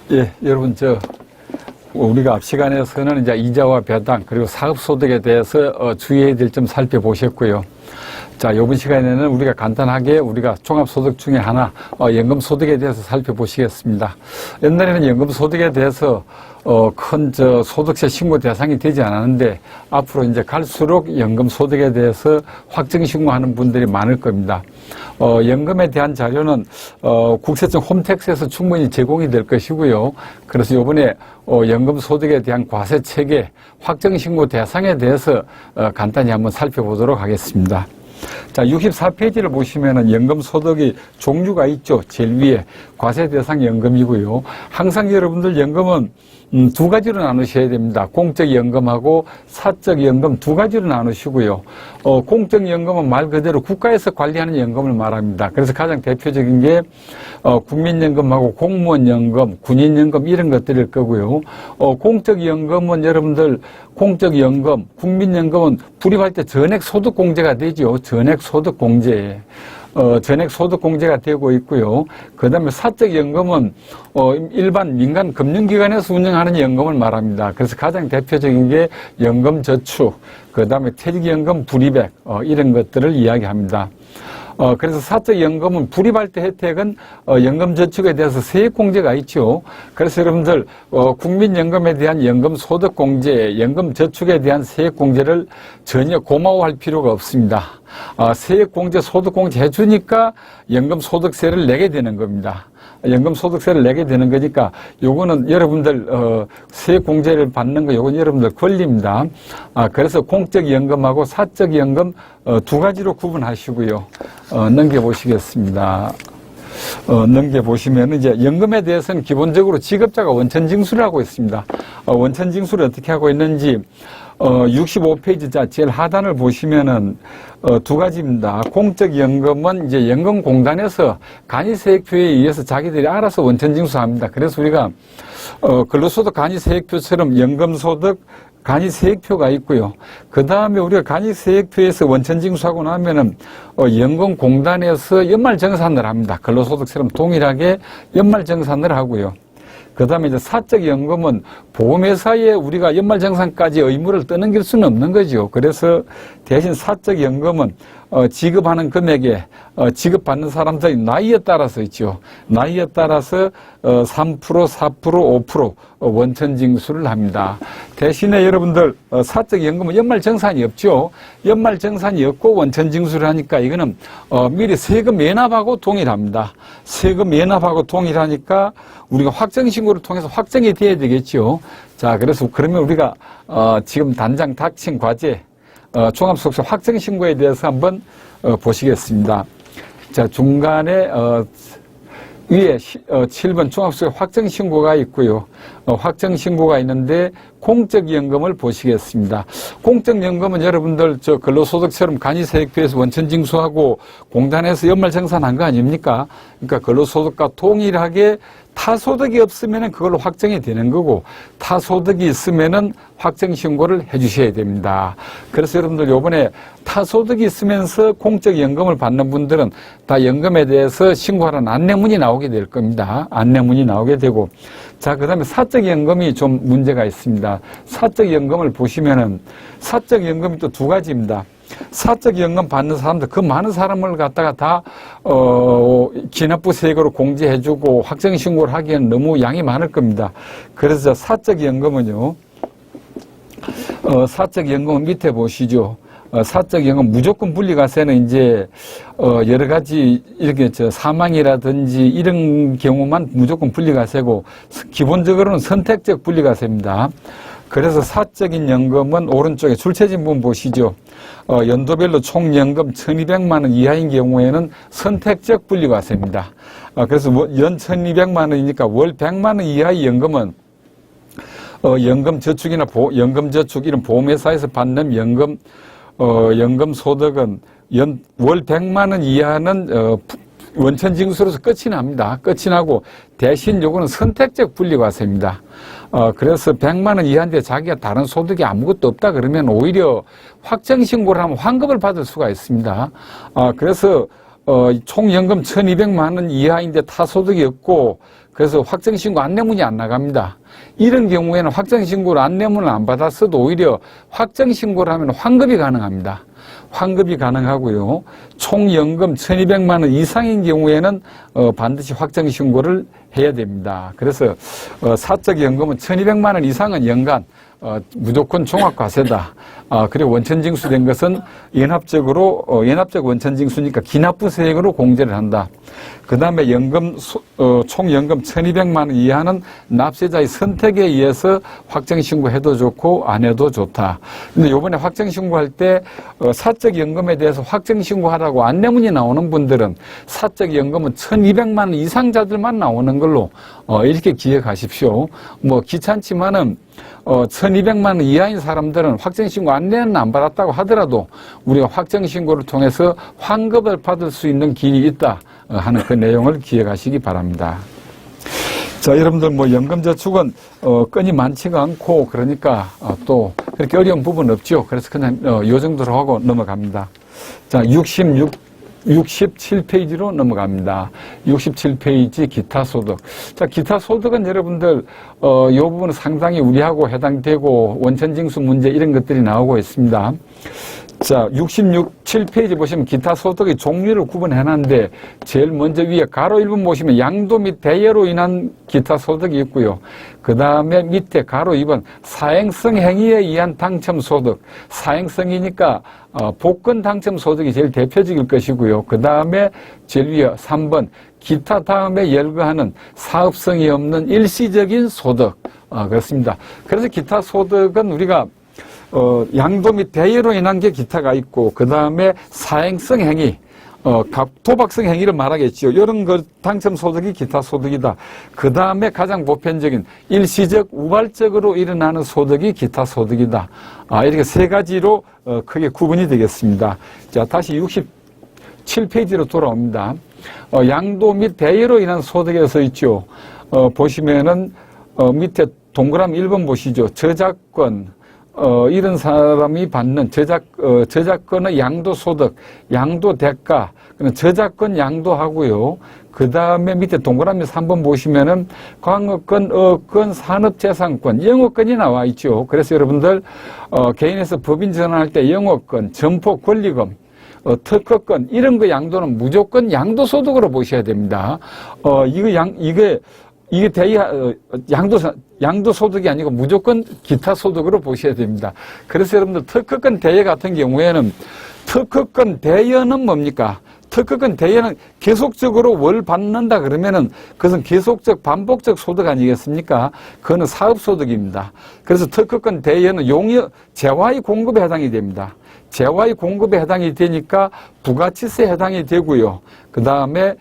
예, 여러분, 우리가 앞 시간에서는 이제 이자와 배당, 그리고 사업소득에 대해서 주의해야 될 점 살펴보셨고요. 자, 이번 시간에는 우리가 간단하게 우리가 종합소득 중에 하나, 연금소득에 대해서 살펴보시겠습니다. 옛날에는 연금소득에 대해서 큰 소득세 신고 대상이 되지 않았는데 앞으로 이제 갈수록 연금소득에 대해서 확정 신고하는 분들이 많을 겁니다. 연금에 대한 자료는 국세청 홈택스에서 충분히 제공이 될 것이고요. 그래서 이번에 연금소득에 대한 과세체계 확정 신고 대상에 대해서 간단히 한번 살펴보도록 하겠습니다. 자, 64페이지를 보시면은 연금소득이 종류가 있죠. 제일 위에 과세 대상 연금이고요. 항상 여러분들 연금은 두 가지로 나누셔야 됩니다. 공적 연금하고 사적 연금 두 가지로 나누시고요. 공적 연금은 말 그대로 국가에서 관리하는 연금을 말합니다. 그래서 가장 대표적인 게 국민연금하고 공무원연금, 군인연금 이런 것들일 거고요. 공적 연금은 여러분들 공적 연금, 국민연금은 불입할 때 전액소득공제가 되죠. 전액소득공제. 전액소득공제가 되고 있고요. 그 다음에 사적연금은 일반 민간 금융기관에서 운영하는 연금을 말합니다. 그래서 가장 대표적인 게 연금저축, 그 다음에 퇴직연금 불입액 이런 것들을 이야기합니다. 그래서 사적연금은 불입할 때 혜택은 연금저축에 대해서 세액공제가 있죠. 그래서 여러분들 국민연금에 대한 연금소득공제, 연금저축에 대한 세액공제를 전혀 고마워할 필요가 없습니다. 세액공제, 소득공제 해주니까 연금소득세를 내게 되는 겁니다. 연금소득세를 내게 되는 거니까 요거는 여러분들 세액공제를 받는 거 요건 여러분들 권리입니다. 그래서 공적연금하고 사적연금 두 가지로 구분하시고요. 넘겨보시겠습니다. 넘겨보시면 이제 연금에 대해서는 기본적으로 지급자가 원천징수를 하고 있습니다. 원천징수를 어떻게 하고 있는지 65페이지 제일 하단을 보시면은 두 가지입니다. 공적연금은 이제 연금공단에서 간이세액표에 의해서 자기들이 알아서 원천징수합니다. 그래서 우리가 근로소득 간이세액표처럼 연금소득 간이세액표가 있고요. 그 다음에 우리가 간이세액표에서 원천징수하고 나면은 연금공단에서 연말정산을 합니다. 근로소득처럼 동일하게 연말정산을 하고요. 그 다음에 이제 사적연금은 보험회사에 우리가 연말정산까지 의무를 떠넘길 수는 없는 거죠. 그래서 대신 사적연금은 지급하는 금액에 지급받는 사람들의 나이에 따라서 있죠. 나이에 따라서 3%, 4%, 5% 원천징수를 합니다. 대신에 여러분들 사적연금은 연말정산이 없죠. 연말정산이 없고 원천징수를 하니까 이거는 미리 세금 면납하고 동일합니다. 세금 면납하고 동일하니까 우리가 확정신고를 통해서 확정이 돼야 되겠죠. 자, 그래서 그러면 우리가 지금 단장 닥친 과제 종합소득세 확정신고에 대해서 한번 보시겠습니다. 자, 중간에 위에 7번 종합소득세 확정신고가 있고요. 확정신고가 있는데 공적연금을 보시겠습니다. 공적연금은 여러분들 근로소득처럼 간이세액표에서 원천징수하고 공단에서 연말정산한 거 아닙니까? 그러니까 근로소득과 동일하게 타소득이 없으면 그걸로 확정이 되는 거고 타소득이 있으면 확정신고를 해주셔야 됩니다. 그래서 여러분들 요번에 타소득이 있으면서 공적연금을 받는 분들은 다 연금에 대해서 신고하라는 안내문이 나오게 될 겁니다. 안내문이 나오게 되고 자, 그 다음에 사적연금이 좀 문제가 있습니다. 사적연금을 보시면은 사적연금이 또 두 가지입니다. 사적연금 받는 사람들, 그 많은 사람을 갖다가 다, 기납부 세액으로 공제해주고 확정신고를 하기에는 너무 양이 많을 겁니다. 그래서 사적연금은요, 사적연금은 밑에 보시죠. 사적연금 무조건 분리과세는 이제, 여러 가지, 이렇게 사망이라든지 이런 경우만 무조건 분리과세고, 기본적으로는 선택적 분리과세입니다. 그래서 사적인 연금은 오른쪽에 출처진 부분 보시죠. 연도별로 총 연금 1,200만 원 이하인 경우에는 선택적 분리과세입니다. 그래서 연 1,200만 원이니까 월 100만 원 이하의 연금은 연금저축이나 연금저축 이런 보험회사에서 받는 연금소득은 월 100만 원 이하는 원천징수로서 끝이 납니다. 끝이 나고 대신 요거는 선택적 분리과세입니다. 그래서 100만 원 이하인데 자기가 다른 소득이 아무것도 없다 그러면 오히려 확정신고를 하면 환급을 받을 수가 있습니다. 그래서 총 연금 1,200만 원 이하인데 타소득이 없고 그래서 확정신고 안내문이 안 나갑니다. 이런 경우에는 확정신고를 안내문을 안 받았어도 오히려 확정신고를 하면 환급이 가능합니다. 환급이 가능하고요. 총 연금 1,200만 원 이상인 경우에는 반드시 확정신고를 해야 됩니다. 그래서 사적 연금은 1,200만 원 이상은 연간 무조건 종합과세다. 그리고 원천징수된 것은 연합적 원천징수니까 기납부세액으로 공제를 한다. 그 다음에 총 연금 1,200만 원 이하는 납세자의 선택에 의해서 확정신고해도 좋고 안 해도 좋다. 근데 요번에 확정신고할 때 사적 연금에 대해서 확정신고하라고 안내문이 나오는 분들은 사적 연금은 1,200만 원 이상자들만 나오는 걸로 이렇게 기억하십시오. 뭐 귀찮지만은 1,200만 원 이하인 사람들은 확정신고 안내는 안 받았다고 하더라도 우리가 확정신고를 통해서 환급을 받을 수 있는 길이 있다 하는 그 내용을 기억하시기 바랍니다. 자, 여러분들 뭐 연금저축은 건이 많지가 않고 그러니까 또 그렇게 어려운 부분 없죠. 그래서 그냥 요 정도로 하고 넘어갑니다. 자, 67페이지로 넘어갑니다. 67페이지 기타소득. 자, 기타소득은 여러분들 요 부분은 상당히 우리하고 해당되고 원천징수 문제 이런 것들이 나오고 있습니다. 자, 67페이지 보시면 기타소득의 종류를 구분해놨는데 제일 먼저 위에 가로 1번 보시면 양도 및 대여로 인한 기타소득이 있고요. 그 다음에 밑에 가로 2번 사행성 행위에 의한 당첨소득. 사행성이니까 복권 당첨소득이 제일 대표적일 것이고요. 그 다음에 제일 위에 3번 기타 다음에 열거하는 사업성이 없는 일시적인 소득. 그렇습니다. 그래서 기타소득은 우리가 양도 및 대여로 인한 게 기타가 있고, 그 다음에 사행성 행위, 도박성 행위를 말하겠죠. 이런 것 당첨소득이 기타소득이다. 그 다음에 가장 보편적인 일시적 우발적으로 일어나는 소득이 기타소득이다. 이렇게 세 가지로 크게 구분이 되겠습니다. 자, 다시 67페이지로 돌아옵니다. 양도 및 대여로 인한 소득에 서 있죠. 보시면은 밑에 동그라미 1번 보시죠. 저작권, 이런 사람이 받는 저작권의 양도소득, 양도대가, 저작권 양도하고요. 그 다음에 밑에 동그라미 3번 보시면은 광업권, 어권, 산업재산권, 영업권이 나와 있죠. 그래서 여러분들, 개인에서 법인 전환할 때 영업권, 점포 권리금, 특허권, 이런 거 양도는 무조건 양도소득으로 보셔야 됩니다. 이게 양도소득이 아니고 무조건 기타소득으로 보셔야 됩니다. 그래서 여러분들 특허권 대여 같은 경우에는 특허권 대여는 뭡니까? 특허권 대여는 계속적으로 월 받는다 그러면은 그것은 계속적 반복적 소득 아니겠습니까? 그거는 사업소득입니다. 그래서 특허권 대여는 재화의 공급에 해당이 됩니다. 재화의 공급에 해당이 되니까 부가치세에 해당이 되고요. 그 다음에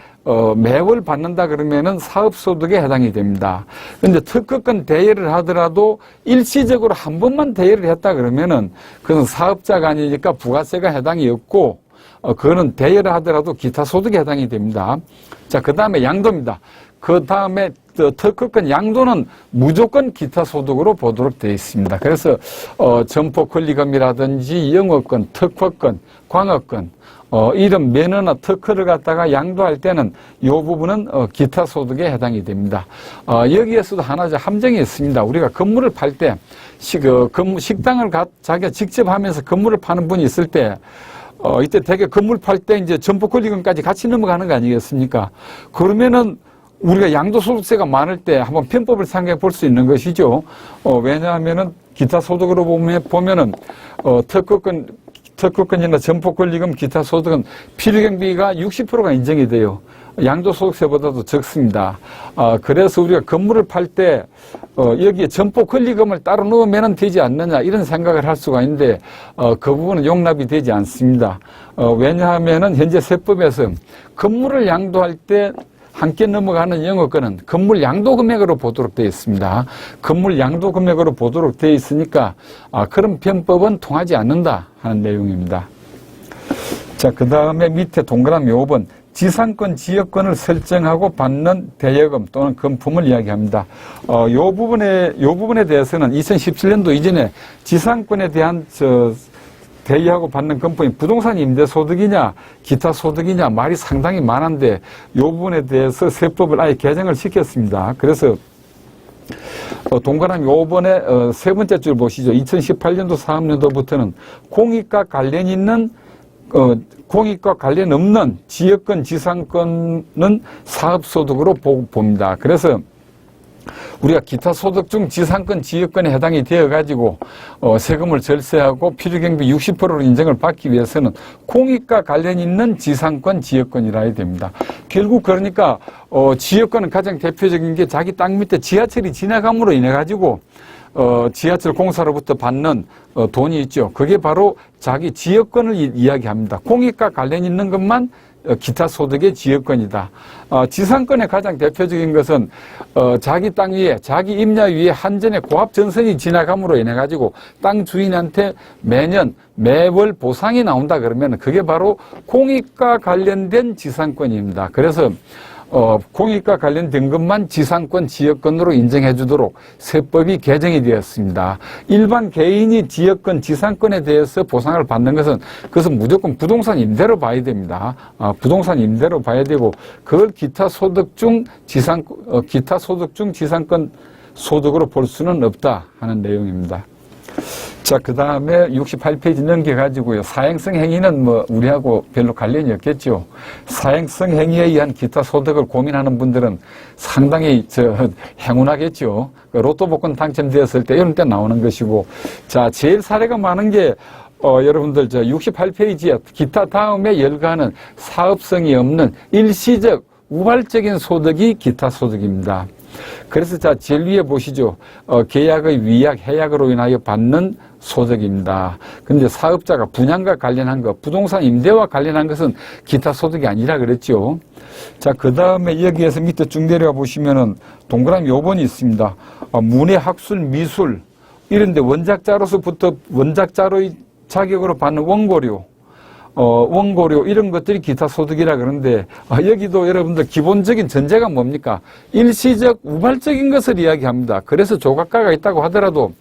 매월 받는다 그러면은 사업소득에 해당이 됩니다. 그런데 특허권 대여를 하더라도 일시적으로 한 번만 대여를 했다 그러면은 그건 사업자가 아니니까 부가세가 해당이 없고 그거는 대여를 하더라도 기타 소득에 해당이 됩니다. 자, 그 다음에 양도입니다. 그 다음에 특허권 양도는 무조건 기타 소득으로 보도록 되어 있습니다. 그래서 점포 권리금이라든지 영업권, 특허권, 광업권 이런 면허나 특허를 갖다가 양도할 때는 이 부분은 기타 소득에 해당이 됩니다. 여기에서도 하나 함정이 있습니다. 우리가 건물을 팔 때 식당을 자기가 직접 하면서 건물을 파는 분이 있을 때 이때 되게 건물 팔 때 이제 점포 권리금까지 같이 넘어가는 거 아니겠습니까? 그러면은 우리가 양도소득세가 많을 때 한번 편법을 생각해 볼 수 있는 것이죠. 왜냐하면은 기타 소득으로 보면은 특허권이나 점포 권리금, 기타 소득은 필요경비가 60%가 인정이 돼요. 양도소득세보다도 적습니다. 그래서 우리가 건물을 팔 때 여기에 점포 권리금을 따로 넣으면 되지 않느냐 이런 생각을 할 수가 있는데 그 부분은 용납이 되지 않습니다. 왜냐하면은 현재 세법에서 건물을 양도할 때 함께 넘어가는 영업권은 건물 양도 금액으로 보도록 되어 있습니다. 건물 양도 금액으로 보도록 되어 있으니까 그런 편법은 통하지 않는다 하는 내용입니다. 자, 그 다음에 밑에 동그라미 5번 지상권, 지역권을 설정하고 받는 대여금 또는 금품을 이야기합니다. 요 부분에 대해서는 2017년도 이전에 지상권에 대한 대의하고 받는 금품이 부동산 임대소득이냐 기타 소득이냐 말이 상당히 많은데 이 부분에 대해서 세법을 아예 개정을 시켰습니다. 그래서 동그라미 5번에 세 번째 줄 보시죠. 2018년도 사업년도부터는 공익과 관련 있는 공익과 관련 없는 지역권 지상권은 사업소득으로 봅니다. 그래서 우리가 기타 소득 중 지상권 지역권에 해당이 되어가지고 세금을 절세하고 필요경비 60%로 인정을 받기 위해서는 공익과 관련 있는 지상권 지역권이라 해야 됩니다. 결국 그러니까 지역권은 가장 대표적인 게 자기 땅 밑에 지하철이 지나감으로 인해 가지고 지하철 공사로부터 받는 돈이 있죠. 그게 바로 자기 지역권을 이야기합니다. 공익과 관련 있는 것만 기타 소득의 지역권이다. 지상권의 가장 대표적인 것은 자기 땅 위에 자기 임야 위에 한전의 고압 전선이 지나감으로 인해 가지고 땅 주인한테 매월 보상이 나온다 그러면 그게 바로 공익과 관련된 지상권입니다. 그래서 공익과 관련된 것만 지상권, 지역권으로 인정해 주도록 세법이 개정이 되었습니다. 일반 개인이 지역권, 지상권에 대해서 보상을 받는 것은 그것은 무조건 부동산 임대로 봐야 됩니다. 부동산 임대로 봐야 되고 그걸 기타 소득 중 지상권 소득으로 볼 수는 없다 하는 내용입니다. 자, 그 다음에 68페이지 넘겨가지고요. 사행성 행위는 우리하고 별로 관련이 없겠죠. 사행성 행위에 의한 기타 소득을 고민하는 분들은 상당히 행운하겠죠. 로또 복권 당첨되었을 때 이런 때 나오는 것이고. 자, 제일 사례가 많은 게 여러분들 68페이지에 기타 다음에 열거하는 사업성이 없는 일시적 우발적인 소득이 기타 소득입니다. 그래서 자, 제일 위에 보시죠. 계약의 위약, 해약으로 인하여 받는 소득입니다. 그런데 사업자가 분양과 관련한 것, 부동산 임대와 관련한 것은 기타 소득이 아니라 그랬죠. 자, 그 다음에 여기에서 밑에 쭉 내려가 보시면은 동그라미 5번이 있습니다. 문해, 학술, 미술 이런데 원작자로서부터 원작자로의 자격으로 받는 원고료, 원고료 이런 것들이 기타 소득이라 그러는데 여기도 여러분들 기본적인 전제가 뭡니까? 일시적 우발적인 것을 이야기합니다. 그래서 조각가가 있다고 하더라도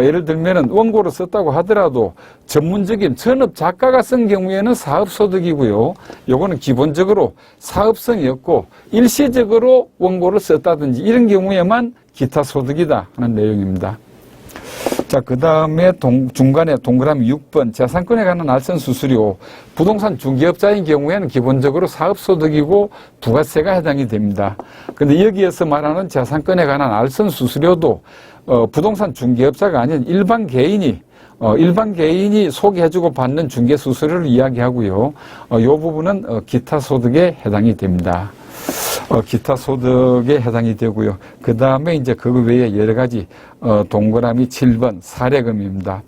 예를 들면은 원고를 썼다고 하더라도 전문적인 전업 작가가 쓴 경우에는 사업소득이고요. 요거는 기본적으로 사업성이 없고 일시적으로 원고를 썼다든지 이런 경우에만 기타 소득이다 하는 내용입니다. 자, 그 다음에 중간에 동그라미 6번 재산권에 관한 알선 수수료. 부동산 중개업자인 경우에는 기본적으로 사업소득이고 부가세가 해당이 됩니다. 그런데 여기에서 말하는 재산권에 관한 알선 수수료도 부동산 중개업자가 아닌 일반 개인이 소개해주고 받는 중개수수료를 이야기하고요. 이 부분은 기타 소득에 해당이 됩니다. 기타 소득에 해당이 되고요. 그 다음에 이제 그거 외에 여러 가지 동그라미 7번 사례금입니다.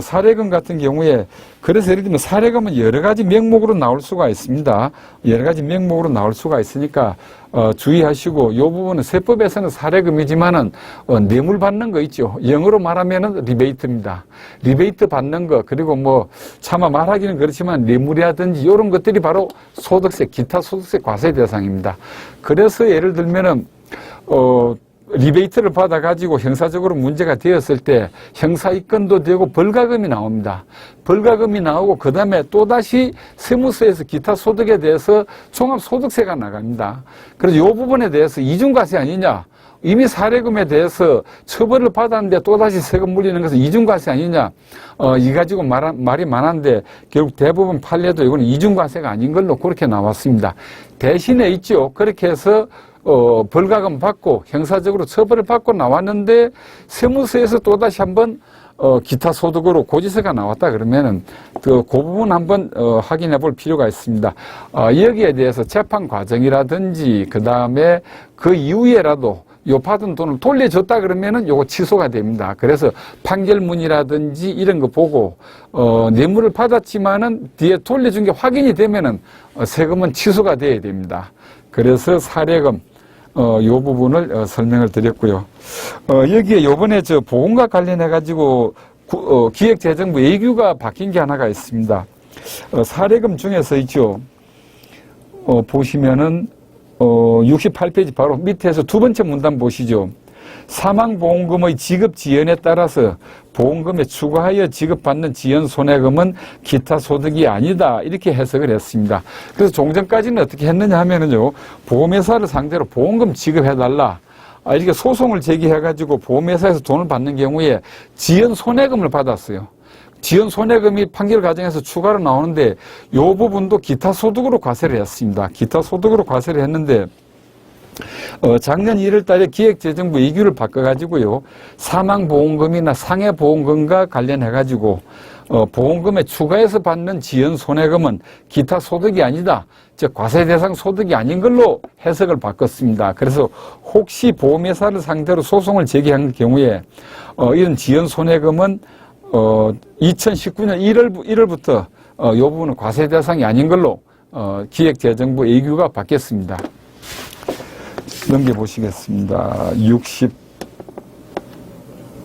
사례금 같은 경우에 그래서 예를 들면 사례금은 여러 가지 명목으로 나올 수가 있습니다. 여러 가지 명목으로 나올 수가 있으니까 주의하시고 이 부분은 세법에서는 사례금이지만은 뇌물 받는 거 있죠. 영어로 말하면은 리베이트입니다. 리베이트 받는 거 그리고 차마 말하기는 그렇지만 뇌물이라든지 이런 것들이 바로 소득세, 기타 소득세 과세 대상입니다. 그래서 예를 들면은 리베이트를 받아가지고 형사적으로 문제가 되었을 때 형사입건도 되고 벌가금이 나옵니다. 벌가금이 나오고 그 다음에 또다시 세무서에서 기타 소득에 대해서 종합소득세가 나갑니다. 그래서 이 부분에 대해서 이중과세 아니냐. 이미 사례금에 대해서 처벌을 받았는데 또다시 세금 물리는 것은 이중과세 아니냐. 이 가지고 말이 많은데 결국 대부분 판례도 이거는 이중과세가 아닌 걸로 그렇게 나왔습니다. 대신에 있죠. 그렇게 해서 벌가금 받고 형사적으로 처벌을 받고 나왔는데 세무서에서 또다시 한번 기타 소득으로 고지서가 나왔다 그러면은 그 부분 한번 확인해 볼 필요가 있습니다. 여기에 대해서 재판 과정이라든지 그 다음에 그 이후에라도 요 받은 돈을 돌려줬다 그러면은 요거 취소가 됩니다. 그래서 판결문이라든지 이런 거 보고 뇌물을 받았지만은 뒤에 돌려준 게 확인이 되면은 세금은 취소가 돼야 됩니다. 그래서 사례금 요 부분을 설명을 드렸고요. 여기에 요번에 보험과 관련해 가지고 기획재정부 예규가 바뀐 게 하나가 있습니다. 사례금 중에서 있죠. 보시면은 68페이지 바로 밑에서 두 번째 문단 보시죠. 사망보험금의 지급 지연에 따라서 보험금에 추가하여 지급받는 지연 손해금은 기타 소득이 아니다. 이렇게 해석을 했습니다. 그래서 종전까지는 어떻게 했느냐 하면은요, 보험회사를 상대로 보험금 지급해달라. 이렇게 소송을 제기해가지고 보험회사에서 돈을 받는 경우에 지연 손해금을 받았어요. 지연 손해금이 판결 과정에서 추가로 나오는데 이 부분도 기타 소득으로 과세를 했습니다. 기타 소득으로 과세를 했는데 작년 1월 달에 기획재정부 2규를 바꿔가지고요, 사망보험금이나 상해보험금과 관련해가지고 보험금에 추가해서 받는 지연 손해금은 기타 소득이 아니다. 즉 과세 대상 소득이 아닌 걸로 해석을 바꿨습니다. 그래서 혹시 보험회사를 상대로 소송을 제기한 경우에 이런 지연 손해금은 2019년 1월부터 이 부분은 과세 대상이 아닌 걸로 기획재정부 2규가 바뀌었습니다. 넘겨보시겠습니다.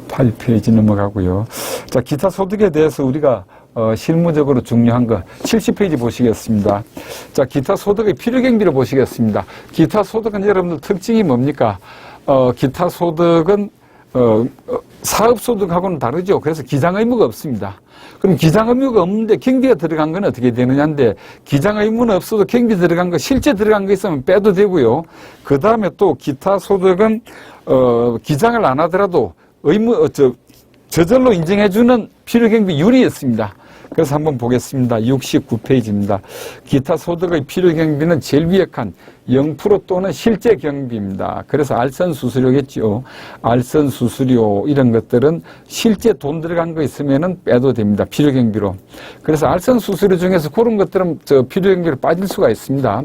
68페이지 넘어가고요. 자, 기타 소득에 대해서 우리가 실무적으로 중요한 거 70페이지 보시겠습니다. 자, 기타 소득의 필요경비를 보시겠습니다. 기타 소득은 여러분들 특징이 뭡니까? 기타 소득은 사업소득하고는 다르죠. 그래서 기장의무가 없습니다. 그럼 기장의무가 없는데 경비가 들어간 건 어떻게 되느냐인데, 기장의무는 없어도 경비 들어간 거, 실제 들어간 거 있으면 빼도 되고요. 그 다음에 또 기타 소득은 기장을 안 하더라도 저절로 인정해주는 필요경비율이 있습니다. 그래서 한번 보겠습니다. 69페이지입니다. 기타 소득의 필요경비는 제일 위에 칸 0% 또는 실제 경비입니다. 그래서 알선 수수료겠죠. 알선 수수료 이런 것들은 실제 돈 들어간 거 있으면은 빼도 됩니다. 필요경비로. 그래서 알선 수수료 중에서 그런 것들은 필요경비로 빠질 수가 있습니다.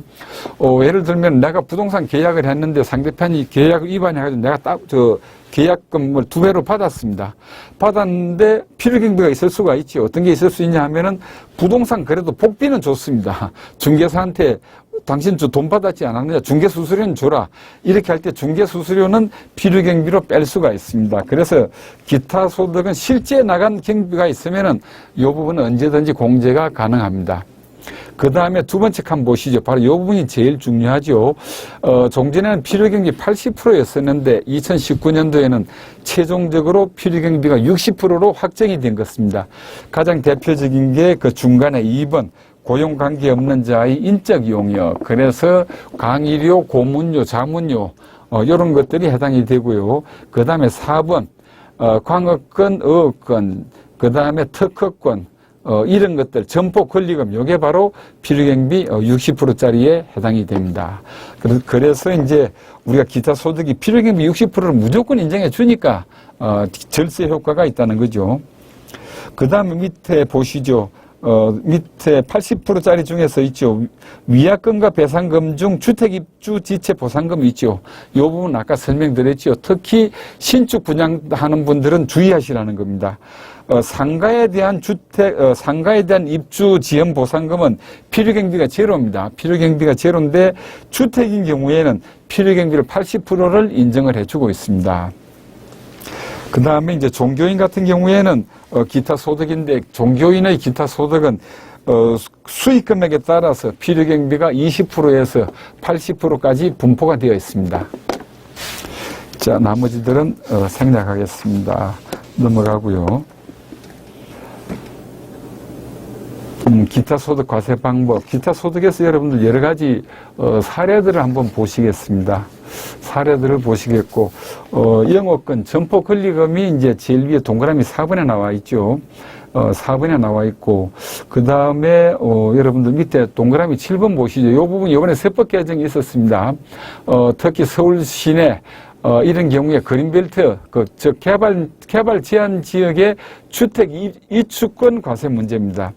예를 들면 내가 부동산 계약을 했는데 상대편이 계약을 위반해가지고 내가 계약금을 2배로 받았습니다. 받았는데 필요경비가 있을 수가 있죠. 어떤 게 있을 수 있냐 하면은 부동산 그래도 복비는 좋습니다. 중개사한테 당신 돈 받았지 않았느냐, 중개수수료는 줘라. 이렇게 할 때 중개수수료는 필요경비로 뺄 수가 있습니다. 그래서 기타 소득은 실제 나간 경비가 있으면은 이 부분은 언제든지 공제가 가능합니다. 그 다음에 두 번째 칸 보시죠. 바로 이 부분이 제일 중요하죠. 종전에는 필요경비 80%였었는데 2019년도에는 최종적으로 필요경비가 60%로 확정이 된 것입니다. 가장 대표적인 게 그 중간에 2번 고용관계 없는 자의 인적 용역, 그래서 강의료, 고문료, 자문료 이런 것들이 해당이 되고요. 그 다음에 4번 광업권, 어업권, 그 다음에 특허권 이런 것들, 점포 권리금, 이게 바로 필요경비 60%짜리에 해당이 됩니다. 그래서 이제 우리가 기타 소득이 필요경비 60%를 무조건 인정해 주니까 절세 효과가 있다는 거죠. 그 다음에 밑에 보시죠. 밑에 80%짜리 중에서 있죠. 위약금과 배상금 중 주택입주 지체 보상금이 있죠. 이 부분 아까 설명드렸죠. 특히 신축 분양하는 분들은 주의하시라는 겁니다. 상가에 대한 상가에 대한 입주 지연 보상금은 필요경비가 제로입니다. 필요경비가 제로인데 주택인 경우에는 필요경비를 80%를 인정을 해주고 있습니다. 그 다음에 이제 종교인 같은 경우에는 기타 소득인데, 종교인의 기타 소득은 수익 금액에 따라서 필요경비가 20%에서 80%까지 분포가 되어 있습니다. 자, 나머지들은 생략하겠습니다. 넘어가고요. 기타 소득 과세 방법. 기타 소득에서 여러분들 여러 가지 사례들을 한번 보시겠습니다. 사례들을 보시겠고, 영업권, 점포 권리금이 이제 제일 위에 동그라미 4번에 나와 있죠. 4번에 나와 있고, 그 다음에, 여러분들 밑에 동그라미 7번 보시죠. 이 부분 이번에 세법 개정이 있었습니다. 특히 서울 시내, 이런 경우에 그린벨트, 즉 개발 제한 지역의 주택 이축권 과세 문제입니다.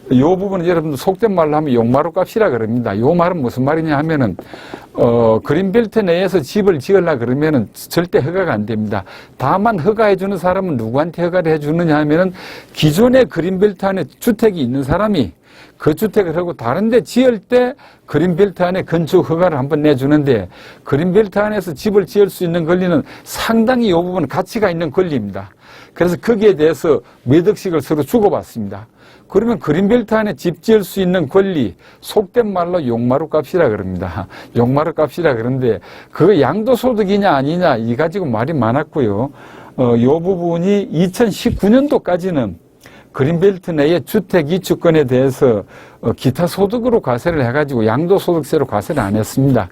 이 부분은 여러분들 속된 말로 하면 용마루 값이라 그럽니다. 이 말은 무슨 말이냐 하면은, 그린벨트 내에서 집을 지으려 그러면은 절대 허가가 안 됩니다. 다만 허가해주는 사람은 누구한테 허가를 해주느냐 하면은 기존의 그린벨트 안에 주택이 있는 사람이 그 주택을 하고 다른 데 지을 때 그린벨트 안에 건축 허가를 한번 내주는데, 그린벨트 안에서 집을 지을 수 있는 권리는 상당히 이 부분은 가치가 있는 권리입니다. 그래서 거기에 대해서 몇 억씩을 서로 주고받습니다. 그러면 그린벨트 안에 집 지을 수 있는 권리, 속된 말로 용마루 값이라 그럽니다. 용마루 값이라 그러는데 그거 양도소득이냐 아니냐 이 가지고 말이 많았고요. 요 부분이 2019년도까지는 그린벨트 내의 주택 이주권에 대해서 기타 소득으로 과세를 해가지고 양도소득세로 과세를 안 했습니다.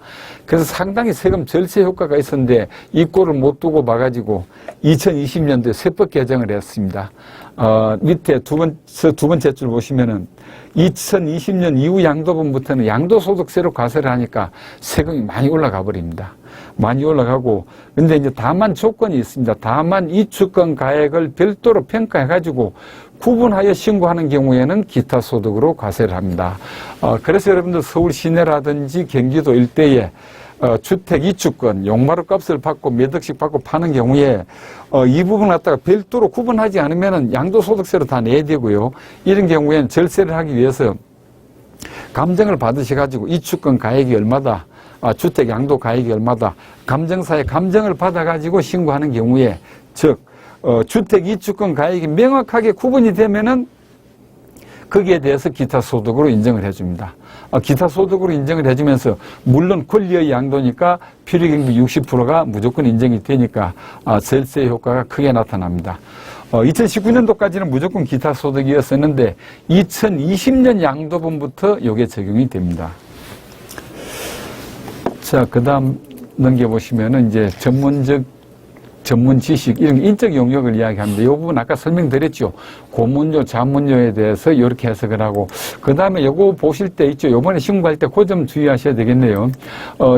그래서 상당히 세금 절세 효과가 있었는데 이 꼴을 못 두고 봐가지고 2020년도에 세법 개정을 했습니다. 밑에 두 번째 줄 보시면은 2020년 이후 양도분부터는 양도소득세로 과세를 하니까 세금이 많이 올라가 버립니다. 많이 올라가고, 근데 이제 다만 조건이 있습니다. 다만 이주권 가액을 별도로 평가해가지고 구분하여 신고하는 경우에는 기타 소득으로 과세를 합니다. 그래서 여러분들 서울 시내라든지 경기도 일대에 주택 이주권, 용마루 값을 받고 몇 억씩 받고 파는 경우에 이 부분 갖다가 별도로 구분하지 않으면 양도소득세로 다 내야 되고요. 이런 경우에는 절세를 하기 위해서 감정을 받으셔가지고 이주권 가액이 얼마다, 주택 양도 가액이 얼마다, 감정사의 감정을 받아가지고 신고하는 경우에, 즉 주택 이주권 가액이 명확하게 구분이 되면은 거기에 대해서 기타 소득으로 인정을 해줍니다. 기타 소득으로 인정을 해주면서 물론 권리의 양도니까 필요경비 60%가 무조건 인정이 되니까 절세 효과가 크게 나타납니다. 2019년도까지는 무조건 기타 소득이었었는데 2020년 양도분부터 이게 적용이 됩니다. 자, 그 다음 넘겨보시면은 이제 전문 지식, 이런 인적 용역을 이야기합니다. 이 부분 아까 설명드렸죠. 고문료, 자문료에 대해서 이렇게 해석을 하고, 그 다음에 요거 보실 때 있죠. 요번에 신고할 때 그 점 주의하셔야 되겠네요.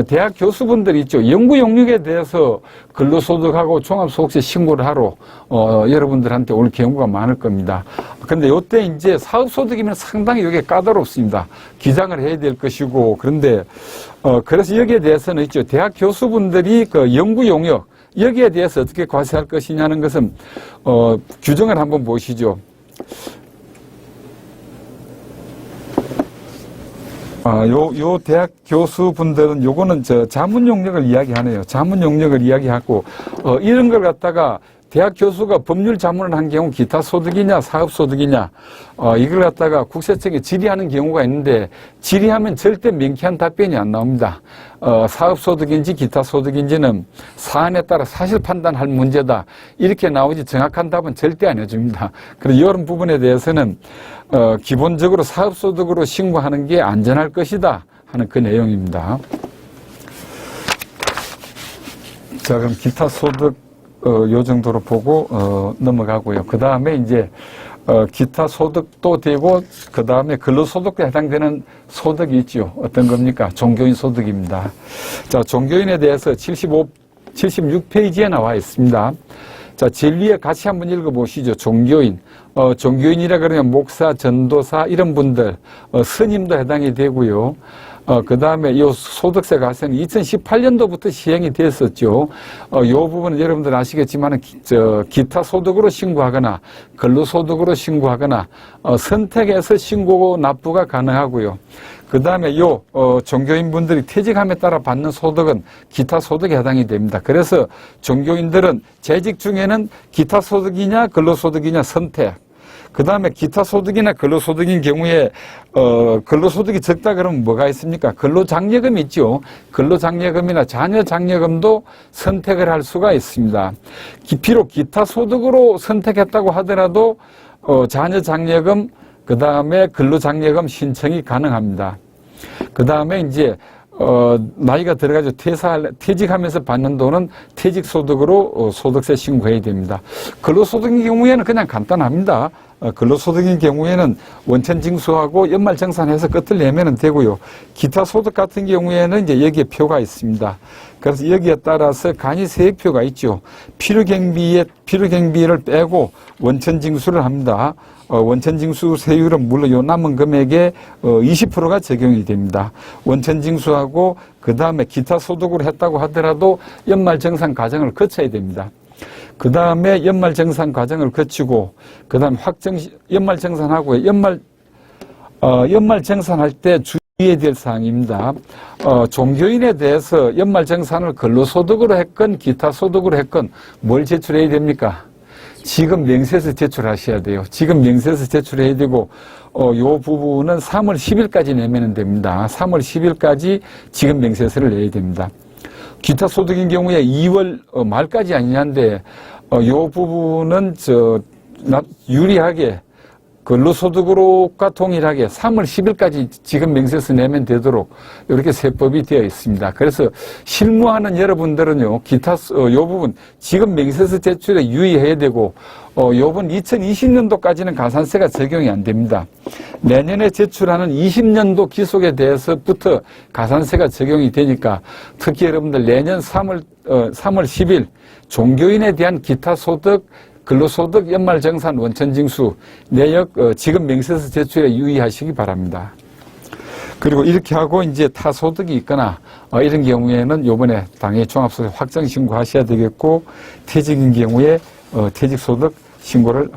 대학 교수분들 있죠. 연구 용역에 대해서 근로소득하고 종합소득세 신고를 하러, 여러분들한테 올 경우가 많을 겁니다. 근데 요때 이제 사업소득이면 상당히 이게 까다롭습니다. 기장을 해야 될 것이고, 그런데, 그래서 여기에 대해서는 있죠. 대학 교수분들이 그 연구 용역, 여기에 대해서 어떻게 과세할 것이냐는 것은 규정을 한번 보시죠. 요 대학 교수분들은 요거는 자문 용역을 이야기하네요. 자문 용역을 이야기하고 이런 걸 갖다가 대학 교수가 법률 자문을 한 경우 기타 소득이냐 사업 소득이냐 이걸 갖다가 국세청에 질의하는 경우가 있는데 질의하면 절대 명쾌한 답변이 안 나옵니다. 사업 소득인지 기타 소득인지는 사안에 따라 사실 판단할 문제다. 이렇게 나오지 정확한 답은 절대 안 해줍니다. 그래서 이런 부분에 대해서는 기본적으로 사업 소득으로 신고하는 게 안전할 것이다 하는 그 내용입니다. 자, 그럼 기타 소득 요 정도로 보고 넘어가고요. 그 다음에 이제 기타 소득도 되고 그 다음에 근로소득에 해당되는 소득이 있죠. 어떤 겁니까? 종교인 소득입니다. 자, 종교인에 대해서 76페이지에 나와 있습니다. 자, 제일 위에 같이 한번 읽어보시죠. 종교인. 종교인이라 그러면 목사, 전도사 이런 분들, 스님도 해당이 되고요. 그 다음에 이 소득세 과세는 2018년도부터 시행이 됐었죠. 이 부분은 여러분들 아시겠지만, 기타 소득으로 신고하거나, 근로소득으로 신고하거나, 선택해서 신고 납부가 가능하고요. 그 다음에 종교인분들이 퇴직함에 따라 받는 소득은 기타 소득에 해당이 됩니다. 그래서 종교인들은 재직 중에는 기타 소득이냐, 근로소득이냐 선택. 그 다음에 기타 소득이나 근로소득인 경우에 근로소득이 적다 그러면 뭐가 있습니까? 근로장려금이 있죠. 근로장려금이나 자녀장려금도 선택을 할 수가 있습니다. 비록 기타 소득으로 선택했다고 하더라도 자녀장려금, 그 다음에 근로장려금 신청이 가능합니다. 그 다음에 이제 나이가 들어가지고 퇴직하면서 받는 돈은 퇴직소득으로 소득세 신고해야 됩니다. 근로소득인 경우에는 그냥 간단합니다. 근로소득인 경우에는 원천징수하고 연말정산해서 끝을 내면 되고요. 기타 소득 같은 경우에는 이제 여기에 표가 있습니다. 그래서 여기에 따라서 간이 세 표가 있죠. 필요경비를 빼고 원천징수를 합니다. 원천징수 세율은 물론 요 남은 금액에 20%가 적용이 됩니다. 원천징수하고 그 다음에 기타 소득으로 했다고 하더라도 연말정산 과정을 거쳐야 됩니다. 그 다음에 연말정산 과정을 거치고 그 다음에 연말정산하고 연말정산할 때 주의해야 될 사항입니다. 종교인에 대해서 연말정산을 근로소득으로 했건 기타 소득으로 했건 뭘 제출해야 됩니까? 지금 명세서 제출하셔야 돼요. 지금 명세서 제출해야 되고, 요 부분은 3월 10일까지 내면 됩니다. 3월 10일까지 지금 명세서를 내야 됩니다. 기타 소득인 경우에 2월 말까지 아니냐인데, 요 부분은 유리하게 근로소득으로가 동일하게 3월 10일까지 지급 명세서 내면 되도록 이렇게 세법이 되어 있습니다. 그래서 실무하는 여러분들은요, 기타 요 부분 지급 명세서 제출에 유의해야 되고, 요번 2020년도까지는 가산세가 적용이 안 됩니다. 내년에 제출하는 20년도 기속에 대해서부터 가산세가 적용이 되니까 특히 여러분들 내년 3월 10일 종교인에 대한 기타 소득 근로소득 연말정산 원천징수 내역 지급 명세서 제출에 유의하시기 바랍니다. 그리고 이렇게 하고 이제 타소득이 있거나 이런 경우에는 요번에 당연히 종합소득 확정 신고하셔야 되겠고, 퇴직인 경우에 퇴직소득 신고를